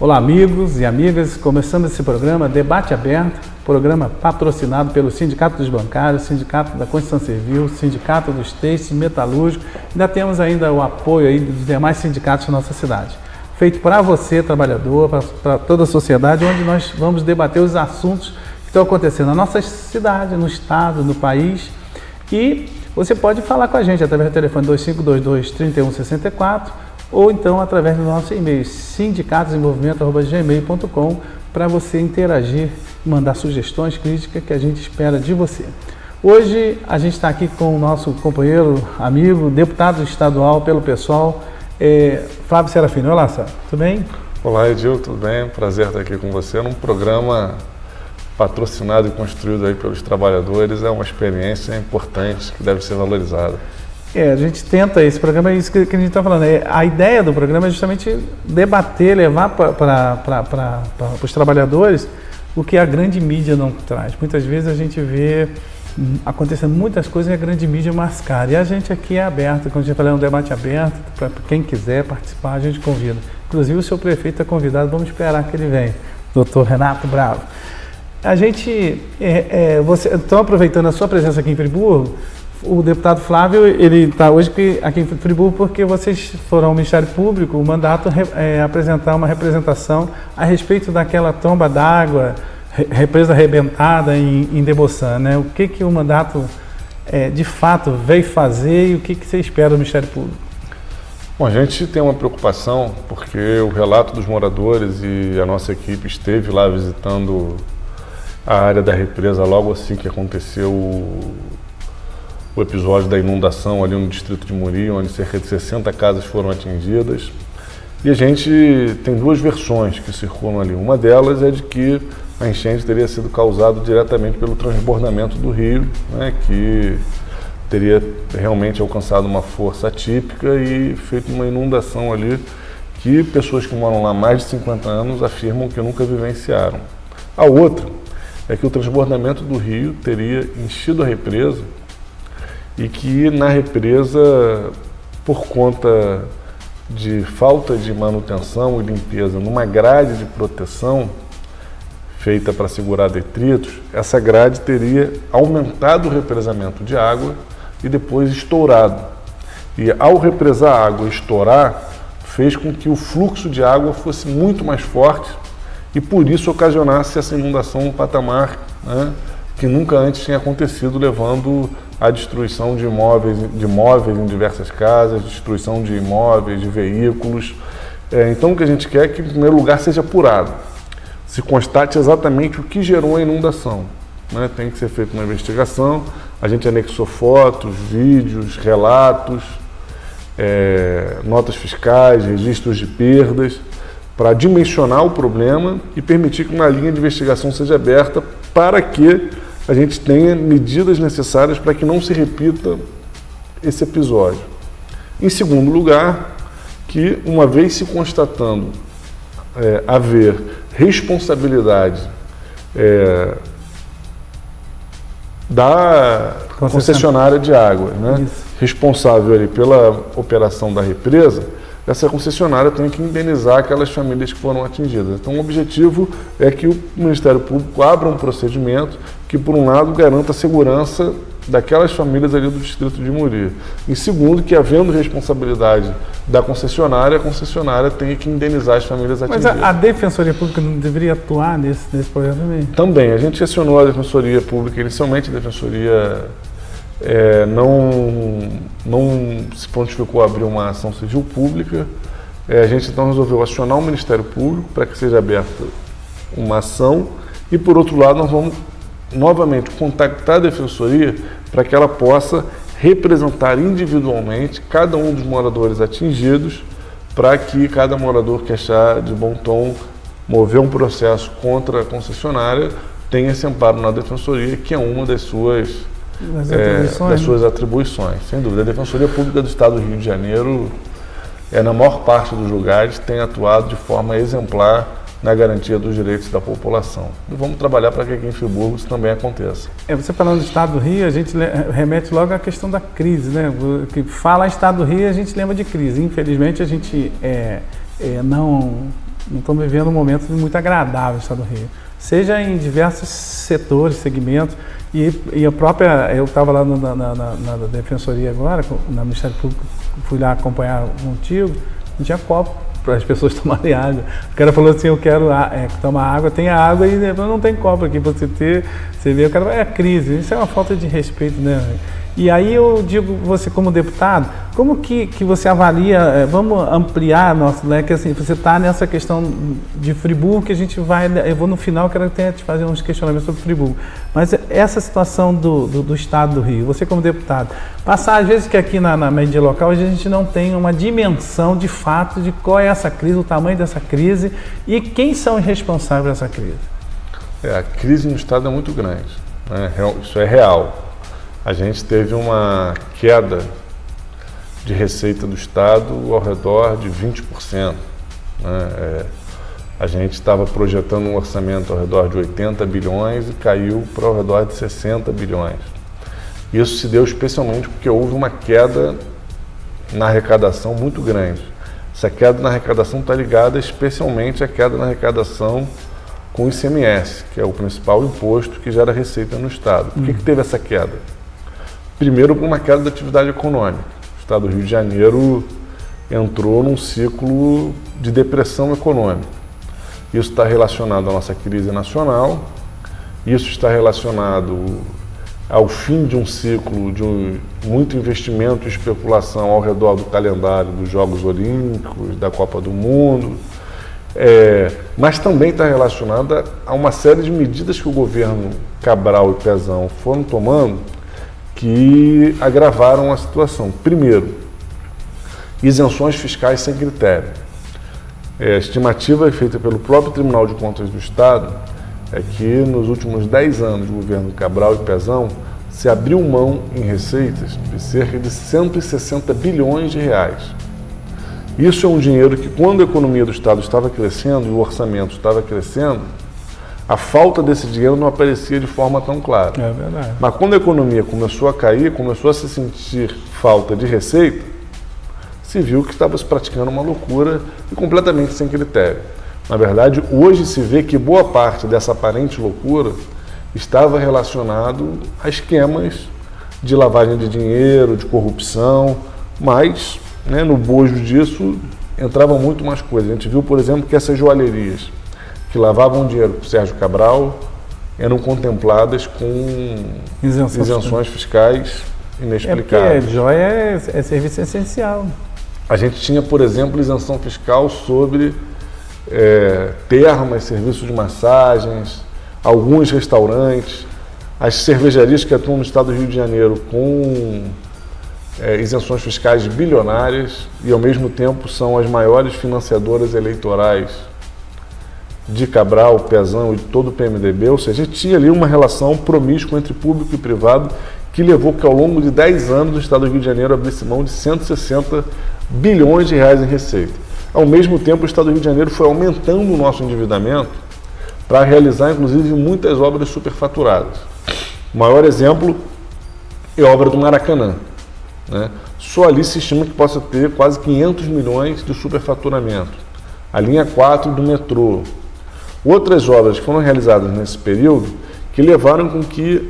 Olá, amigos e amigas, começamos esse programa Debate Aberto, programa patrocinado pelo Sindicato dos Bancários, Sindicato da Construção Civil, Sindicato dos Têxteis, Metalúrgicos, ainda temos ainda o apoio aí dos demais sindicatos da nossa cidade. Feito para você, trabalhador, para toda a sociedade, onde nós vamos debater os assuntos que estão acontecendo na nossa cidade, no estado, no país. E você pode falar com a gente através do telefone 2522-3164 ou então através do nosso e-mail sindicatosemmovimento@gmail.com para você interagir, mandar sugestões, críticas que a gente espera de você. Hoje a gente está aqui com o nosso companheiro, amigo, deputado estadual pelo PSOL, Flávio Serafini. Olá, Sérgio, tudo bem? Olá, Edil, tudo bem? Prazer estar aqui com você num programa patrocinado e construído aí pelos trabalhadores. É uma experiência importante que deve ser valorizada. A gente tenta, esse programa é isso que a gente está falando. A ideia do programa é justamente debater, levar para os trabalhadores o que a grande mídia não traz. Muitas vezes a gente vê acontecendo muitas coisas e a grande mídia mascara. E a gente aqui é aberto, quando a gente fala um debate aberto, para quem quiser participar, a gente convida. Inclusive o seu prefeito é convidado, vamos esperar que ele venha, doutor Renato Bravo. A gente, então aproveitando a sua presença aqui em Friburgo, o deputado Flávio, ele está hoje aqui em Friburgo porque vocês foram ao Ministério Público, o mandato apresentar uma representação a respeito daquela tromba d'água, represa arrebentada em Deboçan, né? O que o mandato de fato veio fazer e o que você espera do Ministério Público? Bom, a gente tem uma preocupação porque o relato dos moradores e a nossa equipe esteve lá visitando a área da represa logo assim que aconteceu o episódio da inundação ali no distrito de Muri, onde cerca de 60 casas foram atingidas. E a gente tem duas versões que circulam ali. Uma delas é de que a enchente teria sido causada diretamente pelo transbordamento do rio, né, que teria realmente alcançado uma força atípica e feito uma inundação ali que pessoas que moram lá há mais de 50 anos afirmam que nunca vivenciaram. A outra é que o transbordamento do rio teria enchido a represa e que na represa, por conta de falta de manutenção e limpeza numa grade de proteção feita para segurar detritos, essa grade teria aumentado o represamento de água e depois estourado. E ao represar a água e estourar, fez com que o fluxo de água fosse muito mais forte e por isso ocasionasse essa inundação no patamar, né, que nunca antes tinha acontecido, levando à destruição de imóveis em diversas casas, destruição de imóveis, de veículos. Então o que a gente quer é que, em primeiro lugar, seja apurado, se constate exatamente o que gerou a inundação, né? Tem que ser feita uma investigação, a gente anexou fotos, vídeos, relatos, notas fiscais, registros de perdas, para dimensionar o problema e permitir que uma linha de investigação seja aberta para que a gente tenha medidas necessárias para que não se repita esse episódio. Em segundo lugar, que uma vez se constatando haver responsabilidade da concessionária de água, né, responsável ali pela operação da represa, essa concessionária tem que indenizar aquelas famílias que foram atingidas. Então o objetivo é que o Ministério Público abra um procedimento que, por um lado, garanta a segurança daquelas famílias ali do distrito de Muri. Em segundo, que havendo responsabilidade da concessionária, a concessionária tem que indenizar as famílias atingidas. Mas a Defensoria Pública não deveria atuar nesse projeto também? Também. A gente acionou a Defensoria Pública, inicialmente a Defensoria não se prontificou a abrir uma ação civil pública. A gente então resolveu acionar o Ministério Público para que seja aberta uma ação e, por outro lado, nós vamos novamente contactar a Defensoria para que ela possa representar individualmente cada um dos moradores atingidos, para que cada morador que achar de bom tom mover um processo contra a concessionária tenha esse amparo na Defensoria, que é uma das suas atribuições, sem dúvida. A Defensoria Pública do Estado do Rio de Janeiro, na maior parte dos lugares, tem atuado de forma exemplar na garantia dos direitos da população. E vamos trabalhar para que aqui em Friburgo isso também aconteça. Você falando do Estado do Rio, a gente remete logo à questão da crise, né? Que fala Estado do Rio, a gente lembra de crise. Infelizmente, a gente não estamos vivendo um momento muito agradável no estado do Rio, seja em diversos setores, segmentos, e a própria, eu estava lá na Defensoria agora, no Ministério Público, fui lá acompanhar contigo, não tinha copo para as pessoas tomarem água. O cara falou assim, eu quero tomar água, tem água e não tem copo aqui para você ter. Você vê, o cara é a crise, isso é uma falta de respeito, né? E aí eu digo, você como deputado, como que você avalia, vamos ampliar nosso leque, assim, você está nessa questão de Friburgo, que a gente vai, eu vou no final, quero até te fazer uns questionamentos sobre Friburgo, mas essa situação do estado do Rio, você como deputado, passar às vezes que aqui na mídia local a gente não tem uma dimensão de fato de qual é essa crise, o tamanho dessa crise e quem são os responsáveis por essa crise. A crise no estado é muito grande, né? Isso é real. A gente teve uma queda de receita do Estado ao redor de 20%. Né? A gente estava projetando um orçamento ao redor de 80 bilhões e caiu para ao redor de 60 bilhões. Isso se deu especialmente porque houve uma queda na arrecadação muito grande. Essa queda na arrecadação está ligada especialmente à queda na arrecadação com o ICMS, que é o principal imposto que gera receita no Estado. Por que teve essa queda? Primeiro, por uma queda da atividade econômica. O Estado do Rio de Janeiro entrou num ciclo de depressão econômica. Isso está relacionado à nossa crise nacional, isso está relacionado ao fim de um ciclo de muito investimento e especulação ao redor do calendário dos Jogos Olímpicos, da Copa do Mundo, mas também está relacionada a uma série de medidas que o governo Cabral e Pezão foram tomando que agravaram a situação. Primeiro, isenções fiscais sem critério. A estimativa feita pelo próprio Tribunal de Contas do Estado é que nos últimos 10 anos do governo Cabral e Pezão se abriu mão em receitas de cerca de 160 bilhões de reais. Isso é um dinheiro que, quando a economia do Estado estava crescendo e o orçamento estava crescendo, a falta desse dinheiro não aparecia de forma tão clara. É verdade. Mas quando a economia começou a cair, começou a se sentir falta de receita, se viu que estava se praticando uma loucura e completamente sem critério. Na verdade, hoje se vê que boa parte dessa aparente loucura estava relacionado a esquemas de lavagem de dinheiro, de corrupção, mas no bojo disso entravam muito mais coisas. A gente viu, por exemplo, que essas joalherias que lavavam dinheiro para o Sérgio Cabral eram contempladas com isenções fiscais inexplicáveis. Porque joia é serviço essencial. A gente tinha, por exemplo, isenção fiscal sobre termas, serviços de massagens, alguns restaurantes, as cervejarias que atuam no estado do Rio de Janeiro com isenções fiscais bilionárias e, ao mesmo tempo, são as maiores financiadoras eleitorais de Cabral, Pezão e todo o PMDB, ou seja, tinha ali uma relação promíscua entre público e privado que levou que ao longo de 10 anos o Estado do Rio de Janeiro abrisse mão de 160 bilhões de reais em receita. Ao mesmo tempo, o Estado do Rio de Janeiro foi aumentando o nosso endividamento para realizar, inclusive, muitas obras superfaturadas. O maior exemplo é a obra do Maracanã. Só ali se estima que possa ter quase 500 milhões de superfaturamento. A linha 4 do metrô. Outras obras que foram realizadas nesse período que levaram com que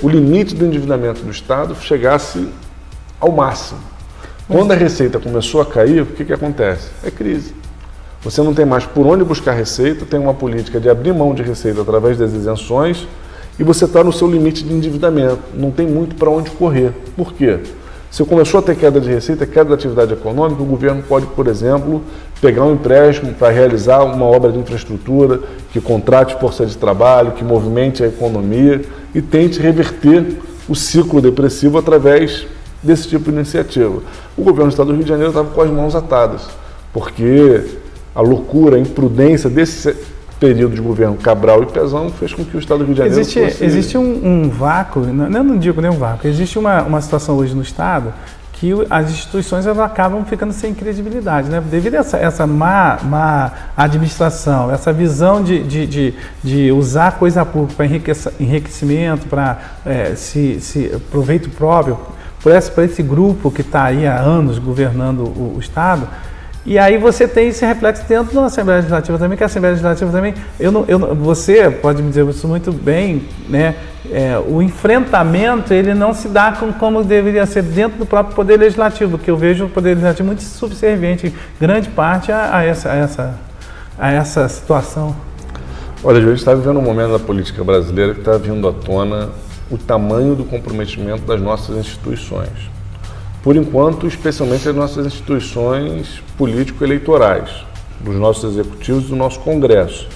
o limite do endividamento do Estado chegasse ao máximo. Quando a receita começou a cair, o que acontece? É crise. Você não tem mais por onde buscar receita, tem uma política de abrir mão de receita através das isenções e você está no seu limite de endividamento. Não tem muito para onde correr. Por quê? Se começou a ter queda de receita, queda da atividade econômica, o governo pode, por exemplo, pegar um empréstimo para realizar uma obra de infraestrutura que contrate força de trabalho, que movimente a economia e tente reverter o ciclo depressivo através desse tipo de iniciativa. O governo do Estado do Rio de Janeiro estava com as mãos atadas, porque a loucura, a imprudência desse período de governo Cabral e Pezão fez com que o Estado do Rio de Janeiro Existe um vácuo, não digo nem um vácuo, existe uma situação hoje no Estado que as instituições elas acabam ficando sem credibilidade, né? Devido a essa má administração, essa visão de usar coisa pública para enriquecimento, para proveito próprio, por esse grupo que está aí há anos governando o Estado, E aí você tem esse reflexo dentro da Assembleia Legislativa também, que a Assembleia Legislativa também, você pode me dizer isso muito bem, né? O enfrentamento, ele não se dá como deveria ser dentro do próprio Poder Legislativo, porque eu vejo o Poder Legislativo muito subserviente, em grande parte, a essa situação. Olha, a gente está vivendo um momento da política brasileira que está vindo à tona o tamanho do comprometimento das nossas instituições. Por enquanto, especialmente as nossas instituições político-eleitorais, dos nossos executivos e do nosso Congresso,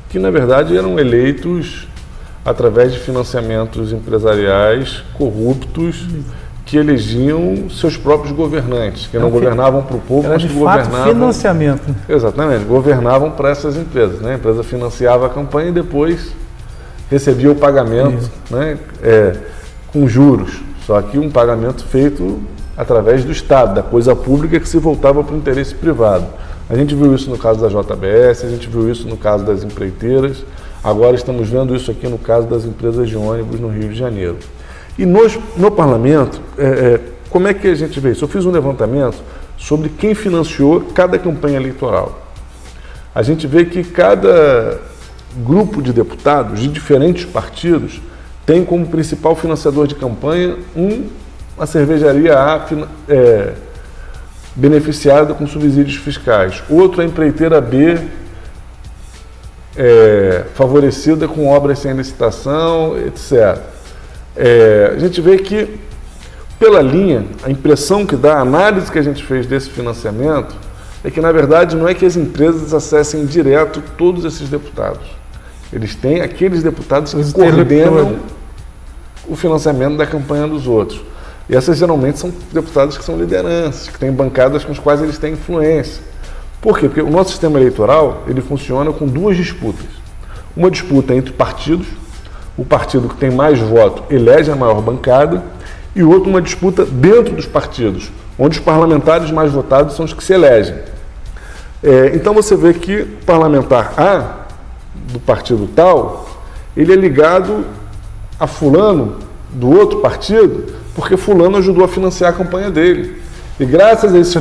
que na verdade eram eleitos através de financiamentos empresariais corruptos que elegiam seus próprios governantes, que não governavam para o povo, mas que governavam... financiamento. Exatamente, governavam para essas empresas, né? A empresa financiava a campanha e depois recebia o pagamento, né? Com juros, só que um pagamento feito através do Estado, da coisa pública que se voltava para o interesse privado. A gente viu isso no caso da JBS, a gente viu isso no caso das empreiteiras, agora estamos vendo isso aqui no caso das empresas de ônibus no Rio de Janeiro. E no parlamento, como é que a gente vê isso? Eu fiz um levantamento sobre quem financiou cada campanha eleitoral. A gente vê que cada grupo de deputados de diferentes partidos tem como principal financiador de campanha uma cervejaria A beneficiada com subsídios fiscais, outro a empreiteira B favorecida com obras sem licitação, etc. A gente vê que, pela linha, a impressão que dá, a análise que a gente fez desse financiamento, é que, na verdade, não é que as empresas acessem direto todos esses deputados. Eles têm aqueles deputados que coordenam o financiamento da campanha dos outros. E essas, geralmente, são deputados que são lideranças, que têm bancadas com as quais eles têm influência. Por quê? Porque o nosso sistema eleitoral, ele funciona com duas disputas. Uma disputa entre partidos, o partido que tem mais voto elege a maior bancada, e outro uma disputa dentro dos partidos, onde os parlamentares mais votados são os que se elegem. Então você vê que o parlamentar A, do partido tal, ele é ligado a fulano do outro partido, porque fulano ajudou a financiar a campanha dele. E graças a esse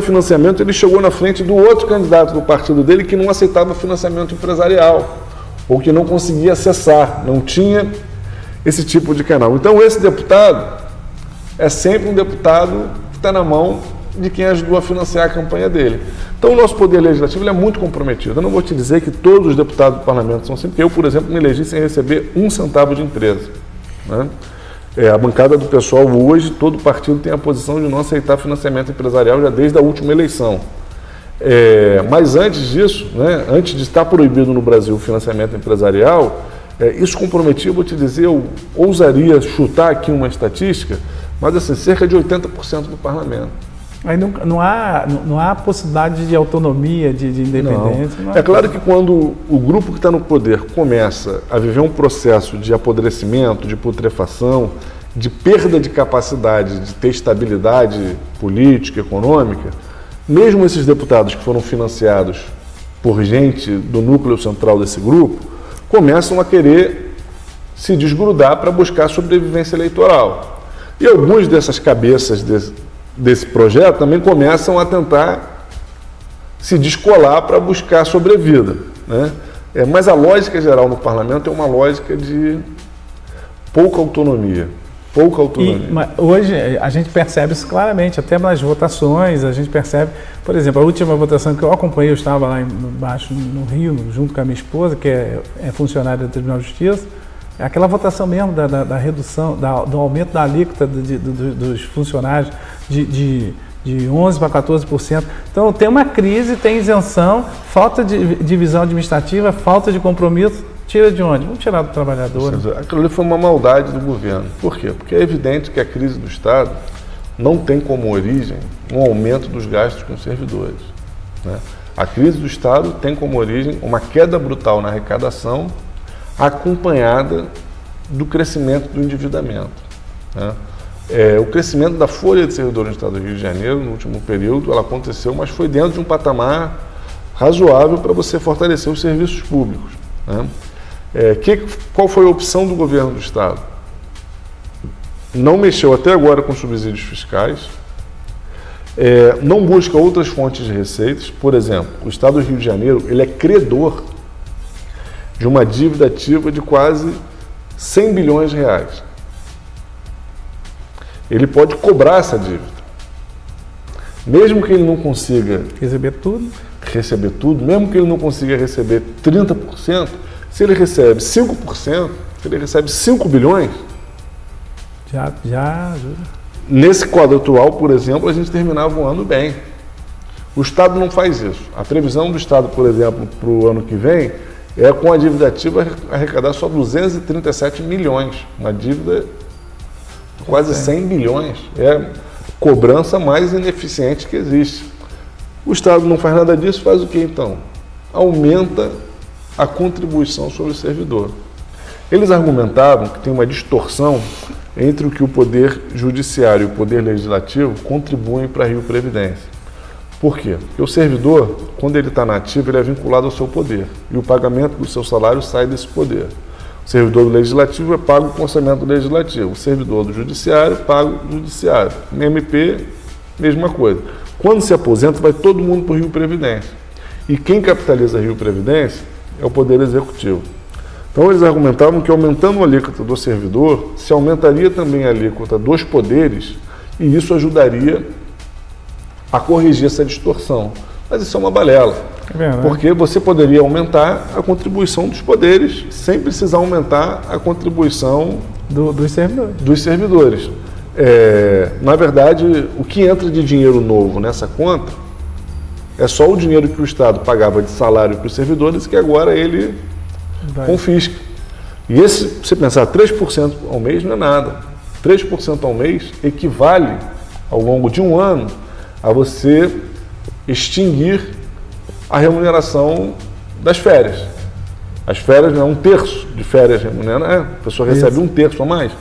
financiamento, ele chegou na frente do outro candidato do partido dele que não aceitava financiamento empresarial, ou que não conseguia acessar, não tinha esse tipo de canal. Então esse deputado é sempre um deputado que está na mão de quem ajudou a financiar a campanha dele. Então o nosso poder legislativo ele é muito comprometido. Eu não vou te dizer que todos os deputados do parlamento são assim, porque eu, por exemplo, me elegi sem receber 1 centavo de empresa, né? A bancada do pessoal hoje, todo partido tem a posição de não aceitar financiamento empresarial já desde a última eleição. Mas antes disso, né, antes de estar proibido no Brasil o financiamento empresarial, isso comprometia, vou te dizer, eu ousaria chutar aqui uma estatística, mas assim, cerca de 80% do parlamento. Aí não há possibilidade de autonomia, de independência? Não. É claro que quando o grupo que está no poder começa a viver um processo de apodrecimento, de putrefação, de perda de capacidade de ter estabilidade política, econômica, mesmo esses deputados que foram financiados por gente do núcleo central desse grupo, começam a querer se desgrudar para buscar sobrevivência eleitoral. E alguns dessas cabeças desse projeto também começam a tentar se descolar para buscar sobrevida, né? Mas a lógica geral no parlamento é uma lógica de pouca autonomia. Mas hoje a gente percebe isso claramente, até nas votações, a gente percebe, por exemplo, a última votação que eu acompanhei, eu estava lá embaixo no Rio, junto com a minha esposa, que é funcionária do Tribunal de Justiça, é aquela votação mesmo da redução, do aumento da alíquota dos funcionários de 11% para 14%. Então tem uma crise, tem isenção, falta de divisão administrativa, falta de compromisso. Tira de onde? Vamos tirar do trabalhador. Aquilo ali foi uma maldade do governo. Por quê? Porque é evidente que a crise do Estado não tem como origem um aumento dos gastos com os servidores, né? A crise do Estado tem como origem uma queda brutal na arrecadação acompanhada do crescimento do endividamento, né? O crescimento da folha de servidores do Estado do Rio de Janeiro, no último período, ela aconteceu, mas foi dentro de um patamar razoável para você fortalecer os serviços públicos, né? Qual foi a opção do governo do Estado? Não mexeu até agora com subsídios fiscais, não busca outras fontes de receitas. Por exemplo, o Estado do Rio de Janeiro ele é credor de uma dívida ativa de quase 100 bilhões de reais. Ele pode cobrar essa dívida. Mesmo que ele não consiga receber tudo, mesmo que ele não consiga receber 30%, se ele recebe 5%, se ele recebe 5 bilhões, já ajuda. Nesse quadro atual, por exemplo, a gente terminava o ano bem. O Estado não faz isso. A previsão do Estado, por exemplo, para o ano que vem, é com a dívida ativa arrecadar só 237 milhões. Uma dívida de quase 100 bilhões. É a cobrança mais ineficiente que existe. O Estado não faz nada disso, faz o que então? Aumenta a contribuição sobre o servidor. Eles argumentavam que tem uma distorção entre o que o Poder Judiciário e o Poder Legislativo contribuem para a Rio Previdência. Por quê? Porque o servidor, quando ele está na ativa, ele é vinculado ao seu poder. E o pagamento do seu salário sai desse poder. O servidor do Legislativo é pago com orçamento legislativo. O servidor do Judiciário, pago do Judiciário. No MP, mesma coisa. Quando se aposenta, vai todo mundo para o Rio Previdência. E quem capitaliza a Rio Previdência é o Poder Executivo. Então eles argumentavam que aumentando a alíquota do servidor, se aumentaria também a alíquota dos poderes e isso ajudaria a corrigir essa distorção. Mas isso é uma balela, porque você poderia aumentar a contribuição dos poderes sem precisar aumentar a contribuição dos servidores. Na verdade, o que entra de dinheiro novo nessa conta é só o dinheiro que o Estado pagava de salário para os servidores que agora ele confisca. E esse, se você pensar, 3% ao mês não é nada. 3% ao mês equivale, ao longo de um ano, a você extinguir a remuneração das férias. As férias não é 1/3 de férias remuneradas, a pessoa recebe 1/3 a mais.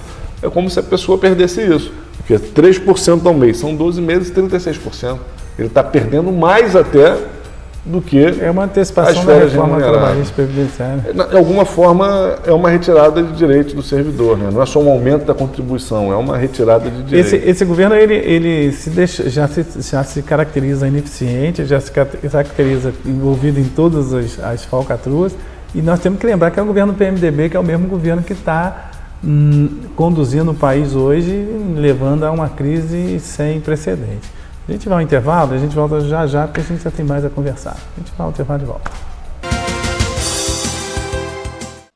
É como se a pessoa perdesse isso. Porque 3% ao mês, são 12 meses, 36%. Ele está perdendo mais até do que uma antecipação da reforma trabalhista previdenciária. De alguma forma, é uma retirada de direitos do servidor, né? Não é só um aumento da contribuição, é uma retirada de direitos. Esse governo ele já se caracteriza ineficiente, já se caracteriza envolvido em todas as falcatruas, e nós temos que lembrar que é o governo do PMDB, que é o mesmo governo que está conduzindo o país hoje, levando a uma crise sem precedentes. A gente vai ao intervalo, a gente volta já, porque a gente já tem mais a conversar. A gente vai ao intervalo de volta.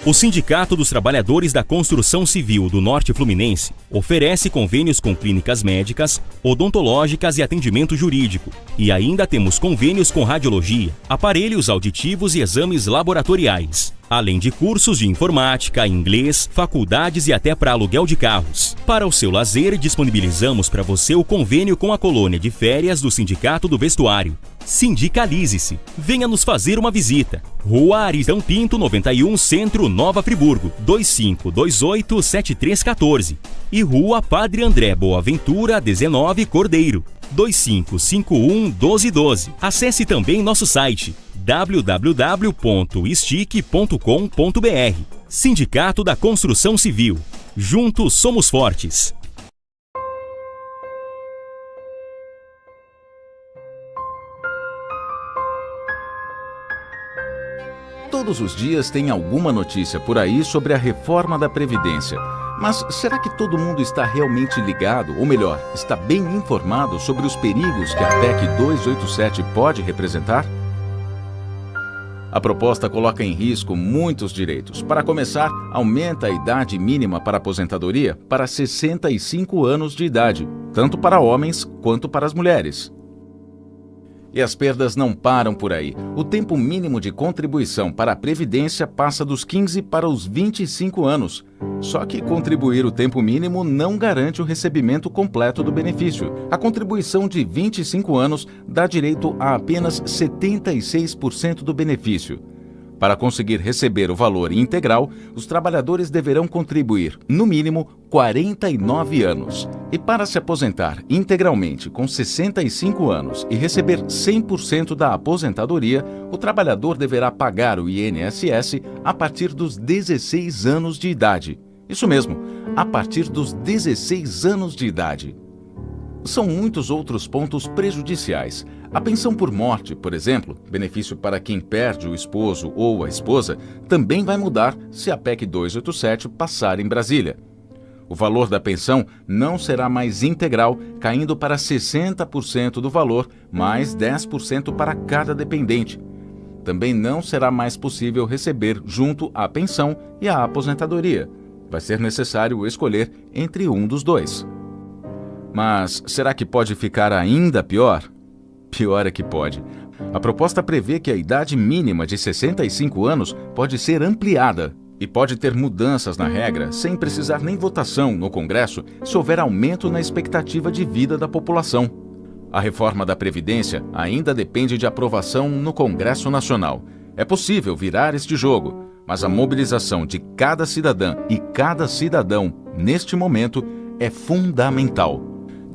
O Sindicato dos Trabalhadores da Construção Civil do Norte Fluminense oferece convênios com clínicas médicas, odontológicas e atendimento jurídico. E ainda temos convênios com radiologia, aparelhos auditivos e exames laboratoriais. Além de cursos de informática, inglês, faculdades e até para aluguel de carros. Para o seu lazer, disponibilizamos para você o convênio com a colônia de férias do Sindicato do Vestuário. Sindicalize-se. Venha nos fazer uma visita. Rua Arizão Pinto, 91, Centro, Nova Friburgo, 2528-7314. E Rua Padre André Boaventura, 19, Cordeiro, 2551-1212. Acesse também nosso site www.stic.com.br. Sindicato da Construção Civil. Juntos somos fortes. Todos os dias tem alguma notícia por aí sobre a reforma da Previdência. Mas será que todo mundo está realmente ligado, ou melhor, está bem informado sobre os perigos que a PEC 287 pode representar? A proposta coloca em risco muitos direitos. Para começar, aumenta a idade mínima para aposentadoria para 65 anos de idade, tanto para homens quanto para as mulheres. E as perdas não param por aí. O tempo mínimo de contribuição para a Previdência passa dos 15 para os 25 anos. Só que contribuir o tempo mínimo não garante o recebimento completo do benefício. A contribuição de 25 anos dá direito a apenas 76% do benefício. Para conseguir receber o valor integral, os trabalhadores deverão contribuir, no mínimo, 49 anos. E para se aposentar integralmente com 65 anos e receber 100% da aposentadoria, o trabalhador deverá pagar o INSS a partir dos 16 anos de idade. Isso mesmo, a partir dos 16 anos de idade. são muitos outros pontos prejudiciais. A pensão por morte, por exemplo, benefício para quem perde o esposo ou a esposa, também vai mudar se a PEC 287 passar em Brasília. O valor da pensão não será mais integral, caindo para 60% do valor, mais 10% para cada dependente. Também não será mais possível receber junto à pensão e à aposentadoria. Vai ser necessário escolher entre um dos dois. Mas será que pode ficar ainda pior? Pior é que pode. A proposta prevê que a idade mínima de 65 anos pode ser ampliada e pode ter mudanças na regra sem precisar nem votação no Congresso se houver aumento na expectativa de vida da população. A reforma da Previdência ainda depende de aprovação no Congresso Nacional. É possível virar este jogo, mas a mobilização de cada cidadã e cada cidadão, neste momento, é fundamental.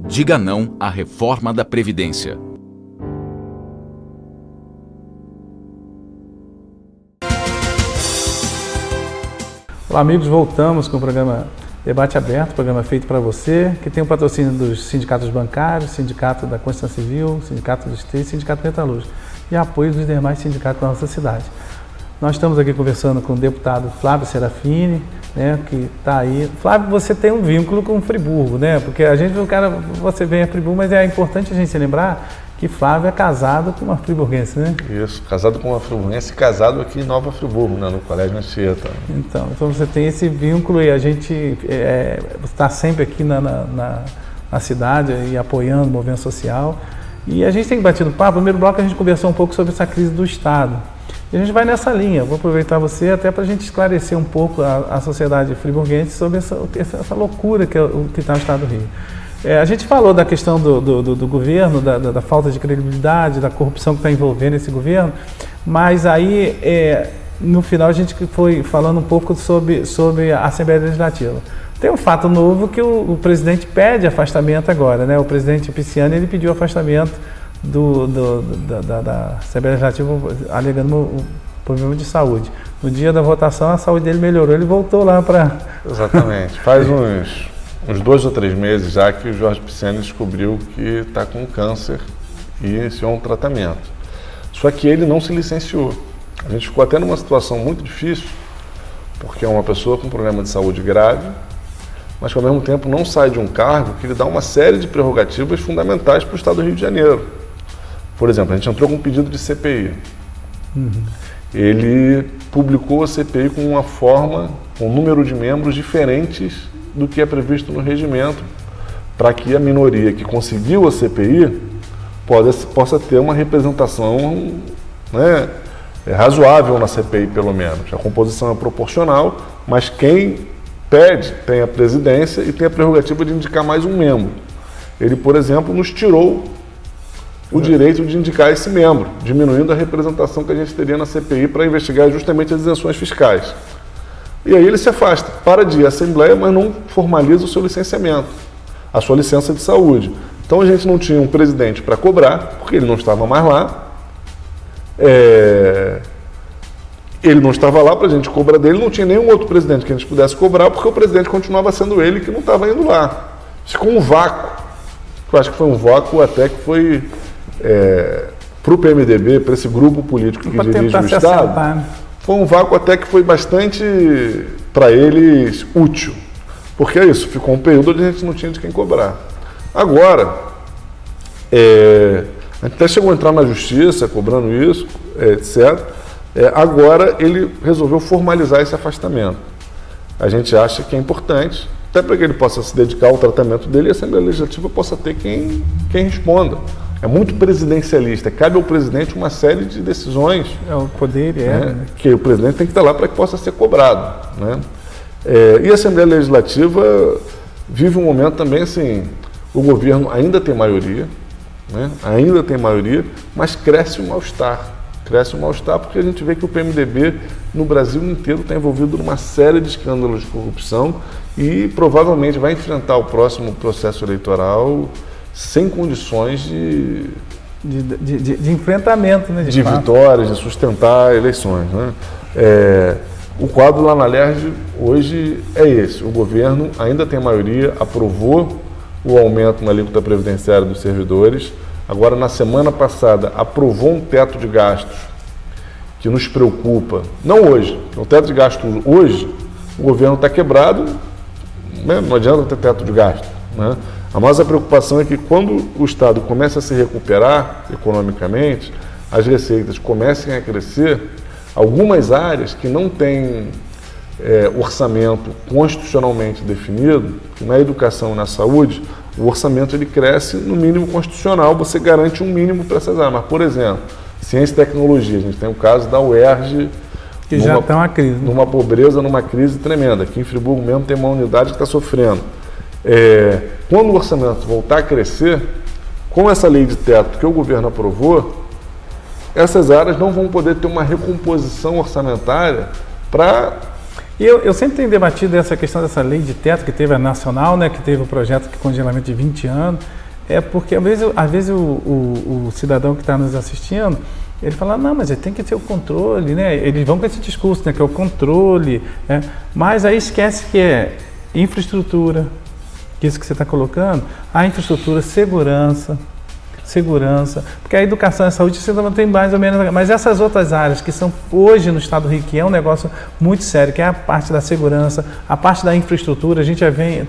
Diga não à reforma da Previdência. Olá, amigos, voltamos com o programa Debate Aberto, programa feito para você, que tem o patrocínio dos sindicatos bancários, Sindicato da Construção Civil, Sindicato dos Três, Sindicato Metalúrgico e apoio dos demais sindicatos da nossa cidade. Nós estamos aqui conversando com o deputado Flávio Serafini, né, que está aí. Flávio, você tem um vínculo com Friburgo, né? Porque a gente, você vem a Friburgo, mas é importante a gente se lembrar que Flávio é casado com uma friburguense, né? Isso, casado com uma friburguense, casado aqui em Nova Friburgo, né, no Colégio Anchieta. Então você tem esse vínculo e a gente está sempre aqui na cidade e apoiando o movimento social. E a gente tem batido papo. No primeiro bloco a gente conversou um pouco sobre essa crise do Estado. E a gente vai nessa linha. Vou aproveitar você até para a gente esclarecer um pouco a sociedade friburguense sobre essa loucura que está no Estado do Rio. A gente falou da questão do governo, da falta de credibilidade, da corrupção que está envolvendo esse governo, mas aí, no final, a gente foi falando um pouco sobre a Assembleia Legislativa. Tem um fato novo que o presidente pede afastamento agora, né? O presidente Pisciani, ele pediu afastamento da Assembleia Legislativa, alegando um problema de saúde. No dia da votação, a saúde dele melhorou, ele voltou lá para... Exatamente. Faz uns 2 ou 3 meses já que o Jorge Pisciani descobriu que está com câncer e iniciou um tratamento. Só que ele não se licenciou. A gente ficou até numa situação muito difícil, porque é uma pessoa com problema de saúde grave, mas que ao mesmo tempo não sai de um cargo que lhe dá uma série de prerrogativas fundamentais para o Estado do Rio de Janeiro. Por exemplo, a gente entrou com um pedido de CPI. Ele publicou a CPI com uma forma, com um número de membros diferentes do que é previsto no regimento, para que a minoria que conseguiu a CPI possa ter uma representação, né, razoável na CPI, pelo menos. A composição é proporcional, mas quem pede tem a presidência e tem a prerrogativa de indicar mais um membro. Ele, por exemplo, nos tirou o direito de indicar esse membro, diminuindo a representação que a gente teria na CPI para investigar justamente as isenções fiscais. E aí ele se afasta, para de ir à Assembleia, mas não formaliza o seu licenciamento, a sua licença de saúde. Então a gente não tinha um presidente para cobrar, porque ele não estava mais lá. Ele não estava lá para a gente cobrar dele, não tinha nenhum outro presidente que a gente pudesse cobrar, porque o presidente continuava sendo ele que não estava indo lá. Ficou um vácuo. Eu acho que foi um vácuo até que foi para o PMDB, para esse grupo político que dirige o Estado. Foi um vácuo até que foi bastante, para eles, útil. Porque é isso, ficou um período onde a gente não tinha de quem cobrar. Agora, a gente até chegou a entrar na justiça cobrando isso, etc. Agora ele resolveu formalizar esse afastamento. A gente acha que é importante, até para que ele possa se dedicar ao tratamento dele e a Assembleia Legislativa possa ter quem responda. É muito presidencialista, cabe ao presidente uma série de decisões. É o poder, que o presidente tem que estar lá para que possa ser cobrado, né? E a Assembleia Legislativa vive um momento também assim, o governo ainda tem maioria, né? Ainda tem maioria, mas cresce o mal-estar. Cresce o mal-estar porque a gente vê que o PMDB no Brasil inteiro está envolvido numa série de escândalos de corrupção e provavelmente vai enfrentar o próximo processo eleitoral sem condições de enfrentamento, né? De vitórias, de sustentar eleições, né? O quadro lá na LERJ hoje é esse. O governo ainda tem maioria, aprovou o aumento na alíquota previdenciária dos servidores. Agora, na semana passada, aprovou um teto de gastos que nos preocupa, não hoje, o teto de gastos hoje, o governo está quebrado, né? Não adianta ter teto de gastos, né? A nossa preocupação é que quando o Estado começa a se recuperar economicamente, as receitas comecem a crescer, algumas áreas que não têm orçamento constitucionalmente definido, na educação e na saúde, o orçamento ele cresce no mínimo constitucional, você garante um mínimo para essas áreas. Mas, por exemplo, ciência e tecnologia, a gente tem o caso da UERJ, que já está uma crise. Numa pobreza, numa crise tremenda. Aqui em Friburgo mesmo tem uma unidade que está sofrendo. Quando o orçamento voltar a crescer, com essa lei de teto que o governo aprovou, essas áreas não vão poder ter uma recomposição orçamentária para... Eu sempre tenho debatido essa questão dessa lei de teto, que teve a nacional, né, que teve o projeto de congelamento de 20 anos, porque às vezes o cidadão que está nos assistindo, ele fala, não, mas tem que ter o controle, né? Eles vão com esse discurso, né, que é o controle, né? Mas aí esquece que é infraestrutura, que isso que você está colocando, a infraestrutura, segurança, porque a educação e a saúde você não tem mais ou menos, mas essas outras áreas que são hoje no Estado do Rio, que é um negócio muito sério, que é a parte da segurança, a parte da infraestrutura, a gente já vem,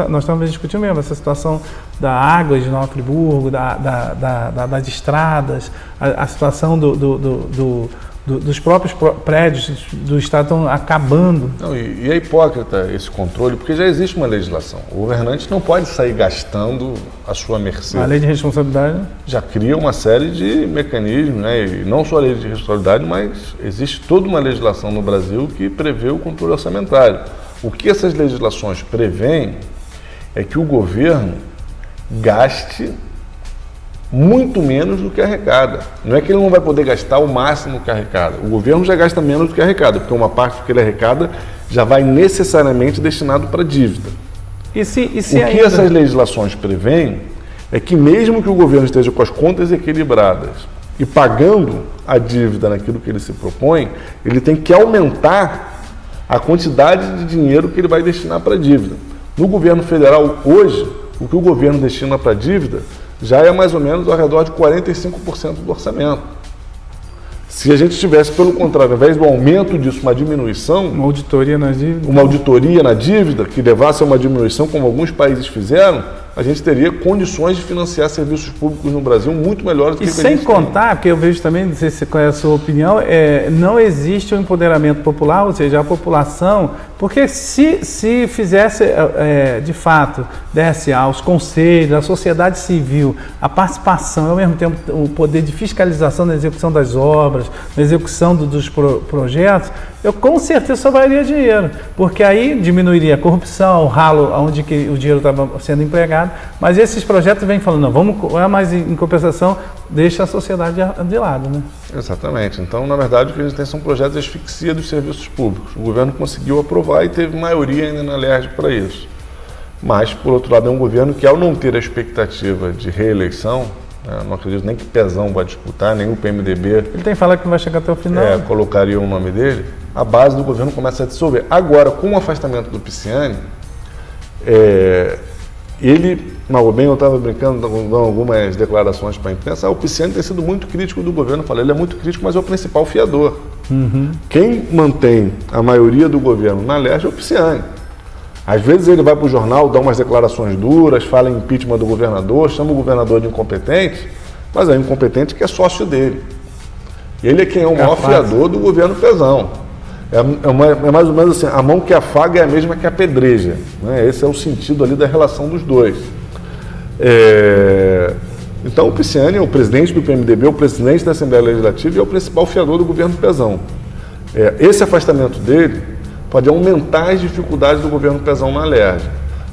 nós estamos discutindo mesmo essa situação da água de Nova Friburgo, das estradas, a situação dos próprios prédios do Estado estão acabando. Não, e é hipócrita esse controle, porque já existe uma legislação. O governante não pode sair gastando a sua mercê. A lei de responsabilidade já cria uma série de mecanismos, né? E não só a lei de responsabilidade, mas existe toda uma legislação no Brasil que prevê o controle orçamentário. O que essas legislações prevêem é que o governo gaste muito menos do que arrecada. Não é que ele não vai poder gastar o máximo que arrecada. O governo já gasta menos do que arrecada, porque uma parte do que ele arrecada já vai necessariamente destinado para dívida. O que essas legislações prevêem é que mesmo que o governo esteja com as contas equilibradas e pagando a dívida naquilo que ele se propõe, ele tem que aumentar a quantidade de dinheiro que ele vai destinar para a dívida. No governo federal, hoje, o que o governo destina para a dívida já é mais ou menos ao redor de 45% do orçamento. Se a gente tivesse, pelo contrário, ao invés do aumento disso, uma diminuição... Uma auditoria na dívida. Uma auditoria na dívida, que levasse a uma diminuição, como alguns países fizeram, a gente teria condições de financiar serviços públicos no Brasil muito melhores do que a gente tem. E sem contar, porque eu vejo também, não sei qual é a sua opinião, não existe um empoderamento popular, ou seja, a população, porque se fizesse, de fato, desse aos conselhos, à sociedade civil, a participação, ao mesmo tempo o poder de fiscalização na execução das obras, na execução dos projetos, eu com certeza sobraria dinheiro, porque aí diminuiria a corrupção, o ralo onde que o dinheiro estava sendo empregado, mas esses projetos vêm falando, não, vamos, mas em compensação, deixa a sociedade de lado, né? Exatamente. Então, na verdade, o que a gente tem são projetos de asfixia dos serviços públicos. O governo conseguiu aprovar e teve maioria ainda na LERJ para isso. Mas, por outro lado, é um governo que, ao não ter a expectativa de reeleição, não acredito nem que Pezão vai disputar, nem o PMDB... Ele tem falado que não vai chegar até o final. Colocaria o nome dele. A base do governo começa a dissolver. Agora, com o afastamento do Pisciani, eu estava brincando, dando algumas declarações para a imprensa, o Pisciani tem sido muito crítico do governo. Eu falei, ele é muito crítico, mas é o principal fiador. Uhum. Quem mantém a maioria do governo na LERJ é o Pisciani. Às vezes ele vai para o jornal, dá umas declarações duras, fala em impeachment do governador, chama o governador de incompetente, mas é o incompetente que é sócio dele. Ele é quem é o maior fiador do governo Pezão. É mais ou menos assim, a mão que afaga é a mesma que apedreja, né? Esse é o sentido ali da relação dos dois. Então o Pisciani é o presidente do PMDB, o presidente da Assembleia Legislativa e é o principal fiador do governo Pezão. Esse afastamento dele pode aumentar as dificuldades do governo Pezão na LERJ,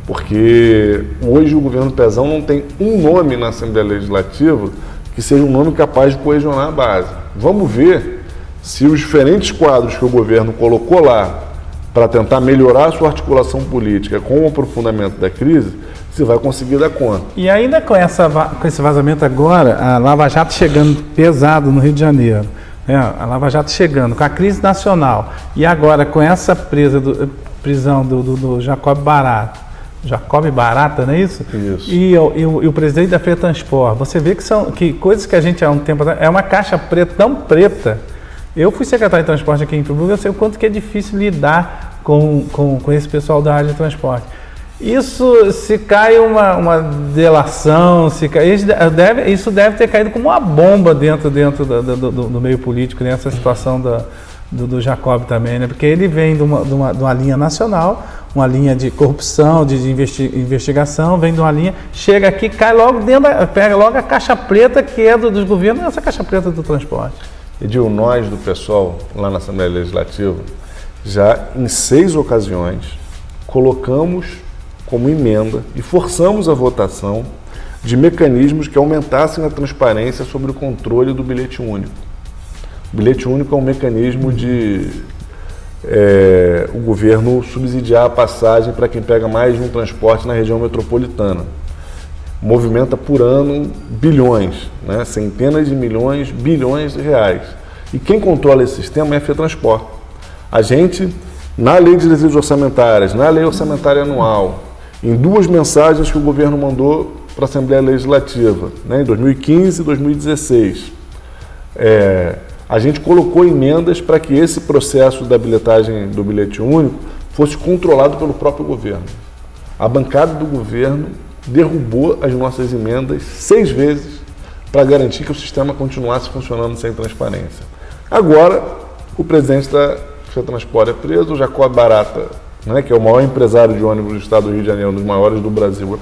porque hoje o governo Pezão não tem um nome na Assembleia Legislativa que seja um nome capaz de coesionar a base. Vamos ver se os diferentes quadros que o governo colocou lá para tentar melhorar a sua articulação política com o aprofundamento da crise, se vai conseguir dar conta. E ainda com esse vazamento agora, a Lava Jato chegando pesado no Rio de Janeiro, a Lava Jato chegando com a crise nacional e agora com essa prisão do Jacob Barato, Jacob Barata, não é isso? Isso. E o presidente da FETransport. Você vê que são coisas que a gente há um tempo atrás... É uma caixa preta, tão preta. Eu fui secretário de transporte aqui em Friburgo, eu sei o quanto que é difícil lidar com esse pessoal da área de transporte. Isso, se cai uma delação, isso deve ter caído como uma bomba dentro do meio político, nessa situação do Jacob também, né? Porque ele vem de uma linha nacional, uma linha de corrupção, de investigação, vem de uma linha, chega aqui, cai logo pega logo a caixa preta que é dos governos, essa caixa preta do transporte. Edil, nós do pessoal lá na Assembleia Legislativa, já em 6 ocasiões, colocamos como emenda e forçamos a votação de mecanismos que aumentassem a transparência sobre o controle do bilhete único. O bilhete único é um mecanismo de o governo subsidiar a passagem para quem pega mais de um transporte na região metropolitana. Movimenta por ano bilhões, né? Centenas de milhões, bilhões de reais. E quem controla esse sistema é a FETransport. A gente, na Lei de Diretrizes Orçamentárias, na Lei Orçamentária Anual, em 2 mensagens que o governo mandou para a Assembleia Legislativa, né, em 2015 e 2016, a gente colocou emendas para que esse processo da bilhetagem do bilhete único fosse controlado pelo próprio governo. A bancada do governo derrubou as nossas emendas 6 vezes para garantir que o sistema continuasse funcionando sem transparência. Agora, o presidente da FETransport é preso, o Jacob Barata, né, que é o maior empresário de ônibus do estado do Rio de Janeiro, um dos maiores do Brasil.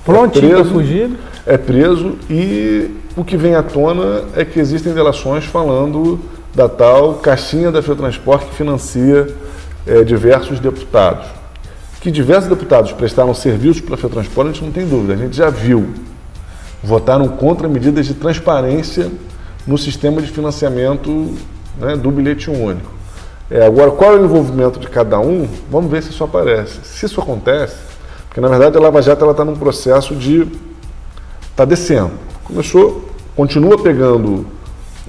Prontinho para fugir? É preso, e o que vem à tona é que existem delações falando da tal caixinha da FETransport que financia diversos deputados. Que diversos deputados prestaram serviços para a FETransport, a gente não tem dúvida, a gente já viu. Votaram contra medidas de transparência no sistema de financiamento, né, do bilhete único. Agora, qual é o envolvimento de cada um? Vamos ver se isso aparece. Se isso acontece, porque na verdade a Lava Jato está num processo de... está descendo. Continua pegando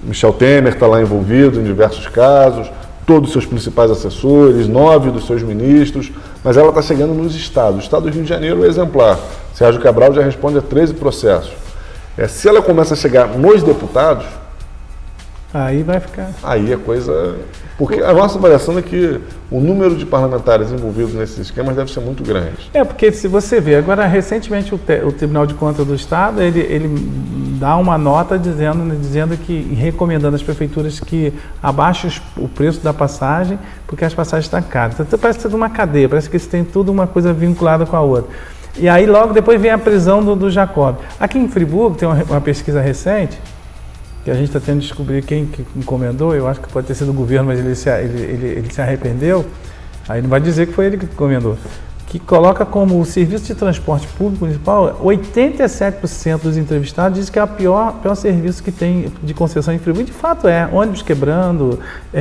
Michel Temer, que está lá envolvido em diversos casos, todos os seus principais assessores, 9 dos seus ministros, mas ela está chegando nos estados. O estado do Rio de Janeiro é exemplar. Sérgio Cabral já responde a 13 processos. Se ela começa a chegar nos deputados... Aí vai ficar... Aí a coisa... Porque a nossa avaliação é que o número de parlamentares envolvidos nesses esquemas deve ser muito grande. Porque se você vê, agora recentemente o Tribunal de Contas do Estado, ele dá uma nota dizendo que, recomendando às prefeituras que abaixem o preço da passagem, porque as passagens estão caras. Então parece ser uma cadeia, parece que isso tem tudo uma coisa vinculada com a outra. E aí logo depois vem a prisão do Jacob. Aqui em Friburgo tem uma pesquisa recente, que a gente está tentando descobrir quem que encomendou, eu acho que pode ter sido o governo, mas ele se arrependeu, aí não vai dizer que foi ele que encomendou, que coloca como o serviço de transporte público municipal, 87% dos entrevistados dizem que é o pior serviço que tem de concessão em Friburgo. De fato ônibus quebrando,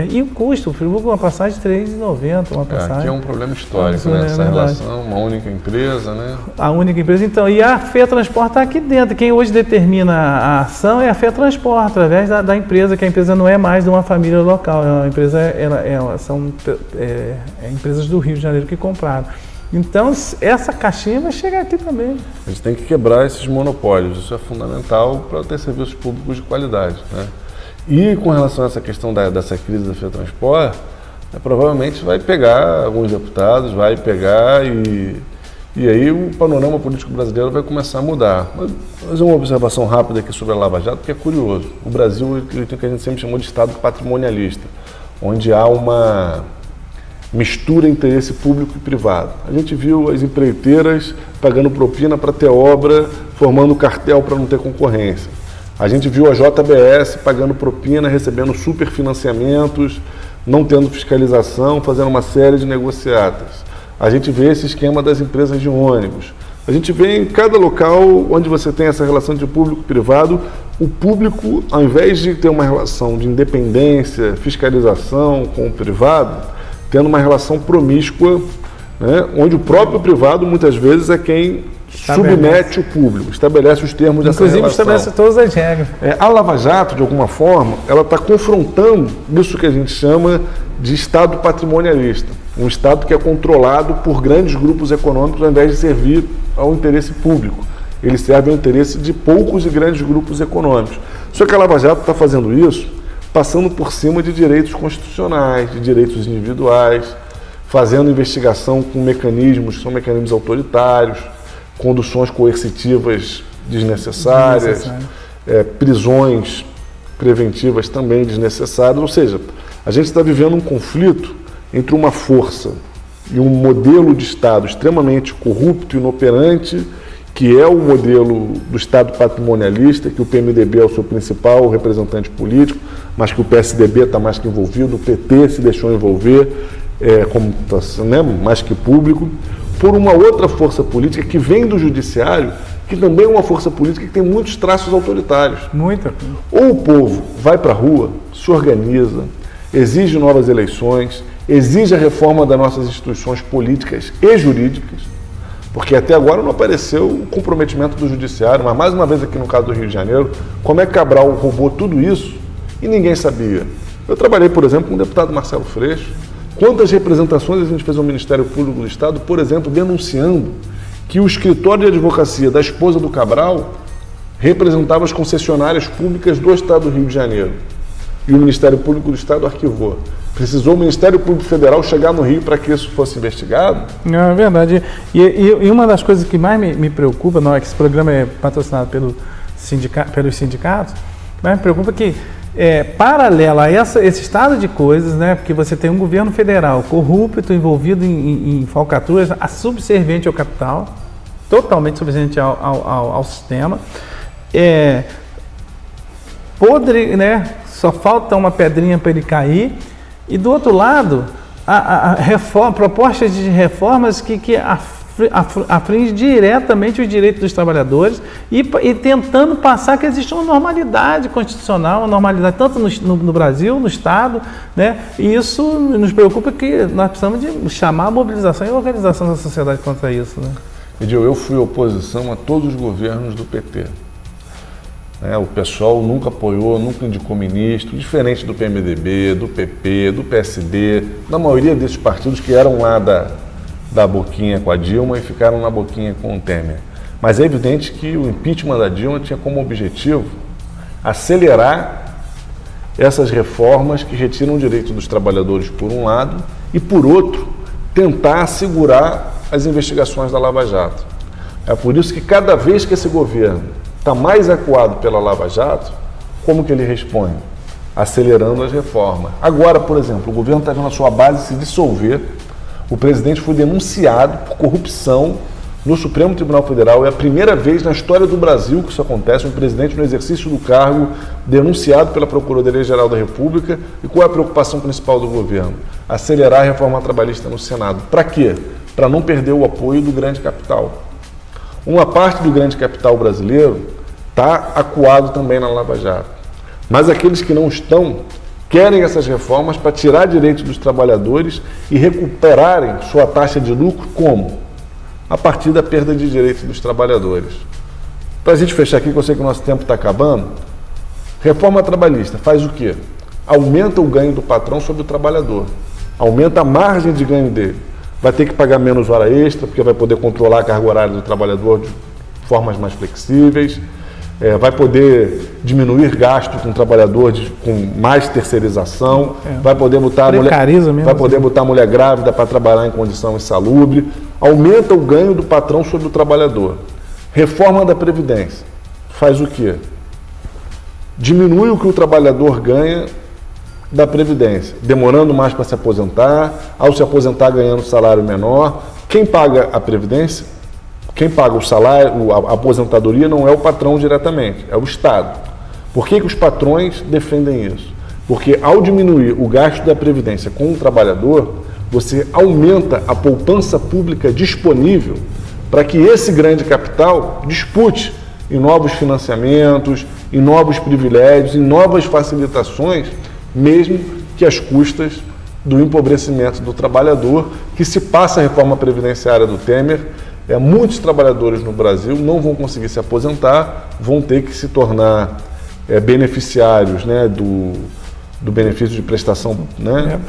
e o custo, o Friburgo uma passagem de R$3,90, uma passagem. Aqui é um problema histórico, né? Essa relação, uma única empresa, né? A única empresa, então, e a FETransport está aqui dentro. Quem hoje determina a ação é a FETransport, através da empresa, que a empresa não é mais de uma família local, é uma empresa, são empresas do Rio de Janeiro que compraram. Então, essa caixinha vai chegar aqui também. A gente tem que quebrar esses monopólios, isso é fundamental para ter serviços públicos de qualidade, né? E com relação a essa questão dessa crise da FETransport, provavelmente vai pegar alguns deputados, e aí o panorama político brasileiro vai começar a mudar. Mas fazer uma observação rápida aqui sobre a Lava Jato, porque é curioso. O Brasil tem o que a gente sempre chamou de Estado patrimonialista, onde há uma mistura interesse público e privado. A gente viu as empreiteiras pagando propina para ter obra, formando cartel para não ter concorrência. A gente viu a JBS pagando propina, recebendo superfinanciamentos, não tendo fiscalização, fazendo uma série de negociatas. A gente vê esse esquema das empresas de ônibus. A gente vê em cada local onde você tem essa relação de público e privado, o público, ao invés de ter uma relação de independência, fiscalização com o privado, tendo uma relação promíscua, né, onde o próprio privado, muitas vezes, é quem submete o público, estabelece os termos dessa relação. Inclusive, estabelece todas as regras. A Lava Jato, de alguma forma, ela está confrontando isso que a gente chama de Estado patrimonialista. Um Estado que é controlado por grandes grupos econômicos ao invés de servir ao interesse público. Ele serve ao interesse de poucos e grandes grupos econômicos. Só que a Lava Jato está fazendo isso passando por cima de direitos constitucionais, de direitos individuais, fazendo investigação com mecanismos que são mecanismos autoritários, conduções coercitivas desnecessárias, prisões preventivas também desnecessárias. Ou seja, a gente está vivendo um conflito entre uma força e um modelo de Estado extremamente corrupto e inoperante, que é o modelo do Estado patrimonialista, que o PMDB é o seu principal representante político, mas que o PSDB está mais que envolvido, o PT se deixou envolver, como mais que público, por uma outra força política que vem do judiciário, que também é uma força política que tem muitos traços autoritários. Muita. Ou o povo vai para a rua, se organiza, exige novas eleições, exige a reforma das nossas instituições políticas e jurídicas, porque até agora não apareceu o comprometimento do judiciário, mas mais uma vez aqui no caso do Rio de Janeiro, como é que Cabral roubou tudo isso e ninguém sabia? Eu trabalhei, por exemplo, com o deputado Marcelo Freixo. Quantas representações a gente fez ao Ministério Público do Estado, por exemplo, denunciando que o escritório de advocacia da esposa do Cabral representava as concessionárias públicas do Estado do Rio de Janeiro. E o Ministério Público do Estado arquivou. Precisou o Ministério Público Federal chegar no Rio para que isso fosse investigado? Não, é verdade. E uma das coisas que mais me preocupa, não é que esse programa é patrocinado pelos sindicatos, mas me preocupa que, paralelo a esse estado de coisas, né, porque você tem um governo federal corrupto, envolvido em falcatruas, subserviente ao capital, totalmente subserviente ao sistema, podre, né, só falta uma pedrinha para ele cair. E do outro lado, propostas de reformas que afringem diretamente os direitos dos trabalhadores e tentando passar que existe uma normalidade constitucional, uma normalidade tanto no Brasil, no Estado, né? E isso nos preocupa, que nós precisamos de chamar a mobilização e a organização da sociedade contra isso, né? Edil, eu fui oposição a todos os governos do PT. O pessoal nunca apoiou, nunca indicou ministro, diferente do PMDB, do PP, do PSD, da maioria desses partidos que eram lá da boquinha com a Dilma e ficaram na boquinha com o Temer. Mas é evidente que o impeachment da Dilma tinha como objetivo acelerar essas reformas que retiram o direito dos trabalhadores por um lado e, por outro, tentar assegurar as investigações da Lava Jato. É por isso que cada vez que esse governo está mais acuado pela Lava Jato, como que ele responde? Acelerando as reformas. Agora, por exemplo, o governo está vendo a sua base se dissolver, o presidente foi denunciado por corrupção no Supremo Tribunal Federal. É a primeira vez na história do Brasil que isso acontece, um presidente no exercício do cargo denunciado pela Procuradoria-Geral da República. E qual é a preocupação principal do governo? Acelerar a reforma trabalhista no Senado. Para quê? Para não perder o apoio do grande capital. Uma parte do grande capital brasileiro está acuado também na Lava Jato. Mas aqueles que não estão querem essas reformas para tirar direitos dos trabalhadores e recuperarem sua taxa de lucro como? A partir da perda de direitos dos trabalhadores. Para a gente fechar aqui, que eu sei que o nosso tempo está acabando, reforma trabalhista faz o quê? Aumenta o ganho do patrão sobre o trabalhador. Aumenta a margem de ganho dele. Vai ter que pagar menos hora extra, porque vai poder controlar a carga horária do trabalhador de formas mais flexíveis. Vai poder diminuir gasto com o trabalhador com mais terceirização, vai poder botar a mulher grávida para trabalhar em condição insalubre, aumenta o ganho do patrão sobre o trabalhador. Reforma da Previdência faz o quê? Diminui o que o trabalhador ganha da Previdência, demorando mais para se aposentar, ao se aposentar ganhando salário menor. Quem paga a Previdência? Quem paga o salário, a aposentadoria, não é o patrão diretamente, é o Estado. Por que os patrões defendem isso? Porque ao diminuir o gasto da Previdência com o trabalhador, você aumenta a poupança pública disponível para que esse grande capital dispute em novos financiamentos, em novos privilégios, em novas facilitações, mesmo que às custas do empobrecimento do trabalhador, que se passa a reforma previdenciária do Temer, muitos trabalhadores no Brasil não vão conseguir se aposentar, vão ter que se tornar beneficiários, né, do benefício de prestação, né,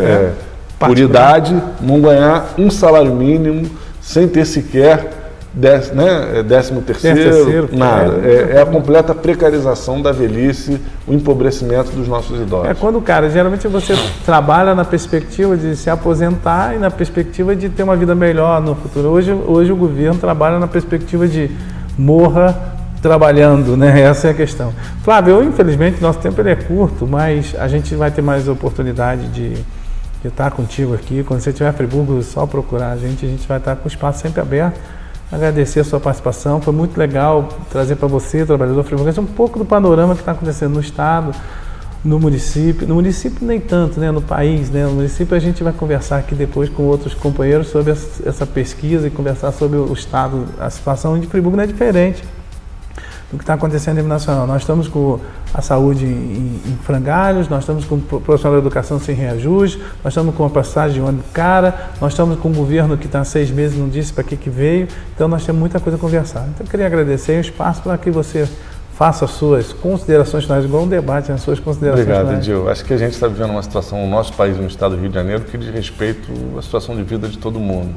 por idade, não ganhar um salário mínimo, sem ter sequer 13º, nada. É a completa precarização da velhice, o empobrecimento dos nossos idosos. Quando, cara, geralmente você trabalha na perspectiva de se aposentar e na perspectiva de ter uma vida melhor no futuro. Hoje o governo trabalha na perspectiva de morra trabalhando, né? Essa é a questão. Flávio, infelizmente, nosso tempo ele é curto, mas a gente vai ter mais oportunidade de estar contigo aqui. Quando você estiver em Friburgo, só procurar a gente vai estar com o espaço sempre aberto. Agradecer a sua participação, foi muito legal trazer para você, trabalhador friburguense, um pouco do panorama que está acontecendo no estado, no município nem tanto, né, no país, né, no município a gente vai conversar aqui depois com outros companheiros sobre essa pesquisa e conversar sobre o estado, a situação de Friburgo não é diferente do que está acontecendo a nível nacional. Nós estamos com a saúde em frangalhos, nós estamos com o profissional da educação sem reajuste, nós estamos com a passagem de ônibus cara, nós estamos com um governo que está há 6 meses e não disse para que veio, então nós temos muita coisa a conversar. Então eu queria agradecer o espaço para que você faça as suas considerações finais, igual um debate, as suas considerações finais. Obrigado, Edil. Acho que a gente está vivendo uma situação no nosso país, no estado do Rio de Janeiro, que diz respeito à situação de vida de todo mundo.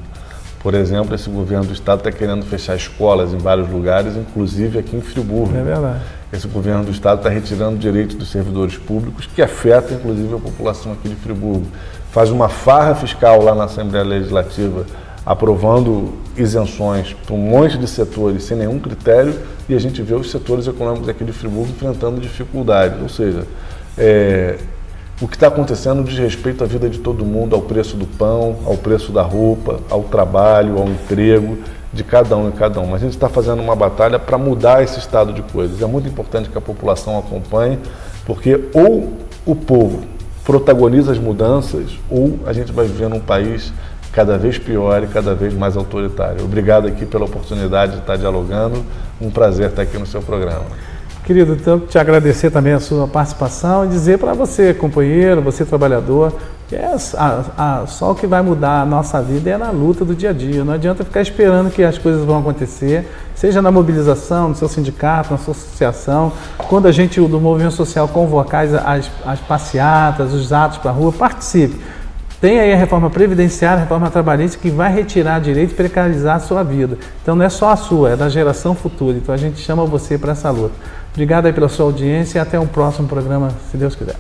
Por exemplo, esse governo do estado está querendo fechar escolas em vários lugares, inclusive aqui em Friburgo. É verdade. Esse governo do estado está retirando direitos dos servidores públicos, que afeta inclusive a população aqui de Friburgo. Faz uma farra fiscal lá na Assembleia Legislativa, aprovando isenções para um monte de setores sem nenhum critério, e a gente vê os setores econômicos aqui de Friburgo enfrentando dificuldades. Ou seja, o que está acontecendo diz respeito à vida de todo mundo, ao preço do pão, ao preço da roupa, ao trabalho, ao emprego de cada um e cada um. Mas a gente está fazendo uma batalha para mudar esse estado de coisas. É muito importante que a população acompanhe, porque ou o povo protagoniza as mudanças, ou a gente vai viver num país cada vez pior e cada vez mais autoritário. Obrigado aqui pela oportunidade de estar dialogando. Um prazer estar aqui no seu programa. Querido, então, te agradecer também a sua participação e dizer para você, companheiro, você trabalhador, que só o que vai mudar a nossa vida é na luta do dia a dia. Não adianta ficar esperando que as coisas vão acontecer, seja na mobilização, no seu sindicato, na sua associação. Quando a gente, do movimento social, convocar as passeatas, os atos para a rua, participe. Tem aí a reforma previdenciária, a reforma trabalhista, que vai retirar direito e precarizar a sua vida. Então não é só a sua, é da geração futura. Então a gente chama você para essa luta. Obrigado aí pela sua audiência e até um próximo programa, se Deus quiser.